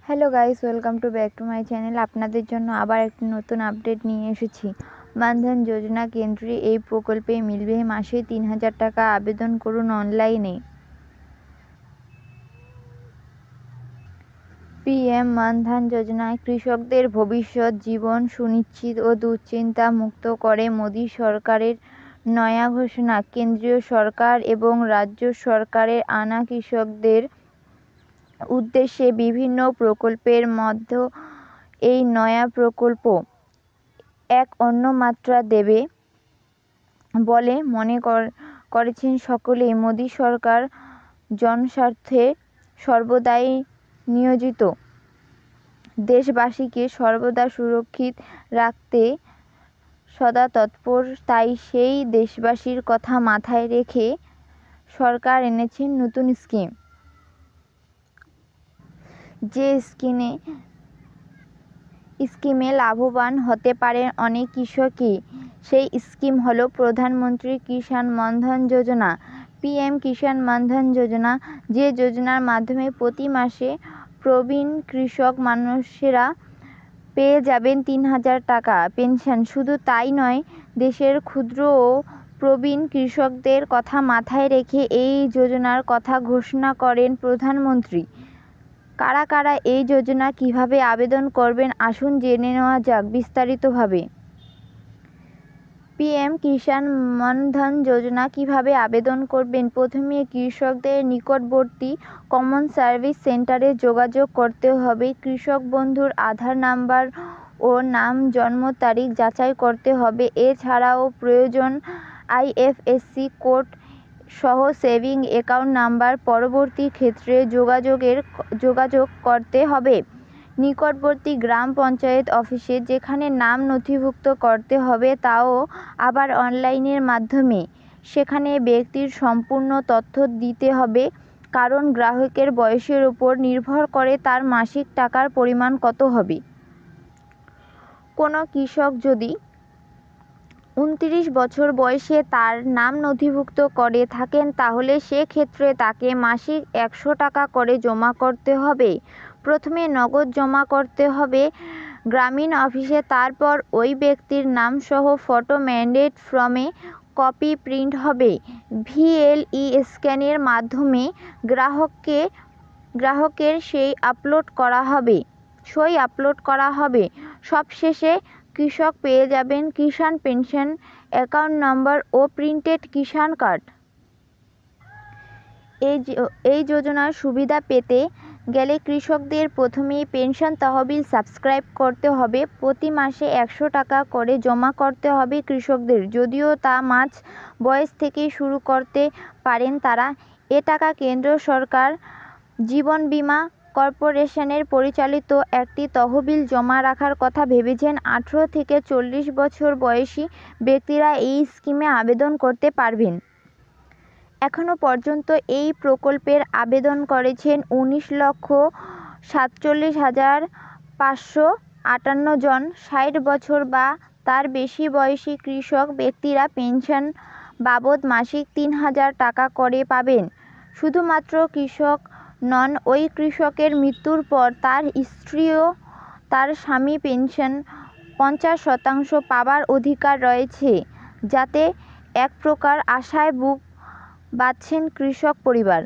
Hello guys, welcome to back to my channel. আপনাদের জন্য আবার একটি নতুন আপডেট নিয়ে এসেছি। মানধন যোজনা কেন্দ্রে এই প্রকল্পে মিলবে মাসে ৩,০০০ টাকা। আবেদন করুন অনলাইনে। পিএম মানধন যোজনা কৃষকদের ভবিষ্যৎ জীবন সুনিশ্চিত ও দুশ্চিন্তা মুক্ত করে মোদী সরকারের নয়া ঘোষণা। কেন্দ্রীয় সরকার এবং রাজ্য সরকারের আনা কৃষকদের উদ্দেশ্যে বিভিন্ন প্রকল্পের মধ্যে এই নয়া প্রকল্প এক অন্য মাত্রা দেবে বলে মনে করছেন সকলেই। মোদী সরকার জনস্বার্থে সর্বদাই নিয়োজিত, দেশবাসীকে সর্বদা সুরক্ষিত রাখতে সদা তৎপর। তাই সেই দেশবাসীর কথা মাথায় রেখে সরকার এনেছেন নতুন স্কিম। যে স্কিমে লাভবান হতে পারেন অনেক কৃষকই। সেই স্কিম হলো প্রধানমন্ত্রী কিষাণ মানধন যোজনা, পিএম কিষাণ মানধন যোজনা। যে যোজনার মাধ্যমে প্রতি মাসে প্রবীণ কৃষক মানুষেরা পেয়ে যাবেন ৩,০০০ টাকা পেনশন। শুধু তাই নয়, দেশের ক্ষুদ্র ও প্রবীণ কৃষকদের কথা মাথায় রেখে এই যোজনার কথা ঘোষণা করেন প্রধানমন্ত্রী। কারা কারা এই যোজনা কিভাবে আবেদন করবেন আসুন জেনে নেওয়া যাক বিস্তারিতভাবে। পিএম কিষাণ মানধন যোজনা কিভাবে আবেদন করবেন? প্রথমে কৃষকদের নিকটবর্তী কমন সার্ভিস সেন্টারে যোগাযোগ করতে হবে। কৃষক বন্ধুর আধার নাম্বার ও নাম, জন্ম তারিখ যাচাই করতে হবে। এছাড়াও প্রয়োজন আইএফএসসি কোড সহ সেভিং অ্যাকাউন্ট নাম্বার। পরবর্তী ক্ষেত্রে যোগাযোগ করতে হবে নিকটবর্তী গ্রাম পঞ্চায়েত অফিসে, যেখানে নাম নথিভুক্ত করতে হবে, তাও আবার অনলাইনের মাধ্যমে। সেখানে ব্যক্তির সম্পূর্ণ তথ্য দিতে হবে, কারণ গ্রাহকের বয়সের উপর নির্ভর করে তার মাসিক টাকার পরিমাণ কত হবে। কোনো কৃষক যদি 29 বছর বয়সে তার নাম নথিভুক্ত করে থাকেন, তাহলে সেক্ষেত্রে তাকে মাসিক 100 টাকা করে জমা করতে হবে। প্রথমে নগদ জমা করতে হবে গ্রামীণ অফিসে, তারপর ওই ব্যক্তির নামসহ ফটো ম্যান্ডেট ফর্মে কপি প্রিন্ট হবে। ভিএলই স্ক্যানের মাধ্যমে গ্রাহকের সই আপলোড করা হবে। সবশেষে কৃষক পেয়ে যাবেন কিষাণ পেনশন অ্যাকাউন্ট নম্বর ও প্রিন্টেড কিষাণ কার্ড। এই যোজনার সুবিধা পেতে গেলে কৃষকদের প্রথমেই পেনশন তহবিল সাবস্ক্রাইব করতে হবে। প্রতি মাসে 100 টাকা করে জমা করতে হবে কৃষকদের। যদিও তা মাঝ বয়স থেকেই শুরু করতে পারেন তারা। এ টাকা কেন্দ্র সরকার জীবন বীমা কর্পোরেশনের পরিচালিত একটি তহবিল জমা রাখার কথা ভেবেছেন। 18 থেকে 40 বছর বয়সী ব্যক্তিরা এই স্কিমে আবেদন করতে পারবেন। এখনো পর্যন্ত এই প্রকল্পের আবেদন করেছেন 19,47,558 জন। 60 বছর বা তার বেশি বয়সী কৃষক ব্যক্তিরা পেনশন বাবদ মাসিক 3,000 টাকা করে পাবেন। শুধুমাত্র কৃষক নন, ওই কৃষকের মৃত্যুর পর তার স্ত্রী ও তার স্বামী পেনশন 50% পাবার অধিকার রয়েছে, যাতে এক প্রকার আশায় বুক বাঁধছেন কৃষক পরিবার।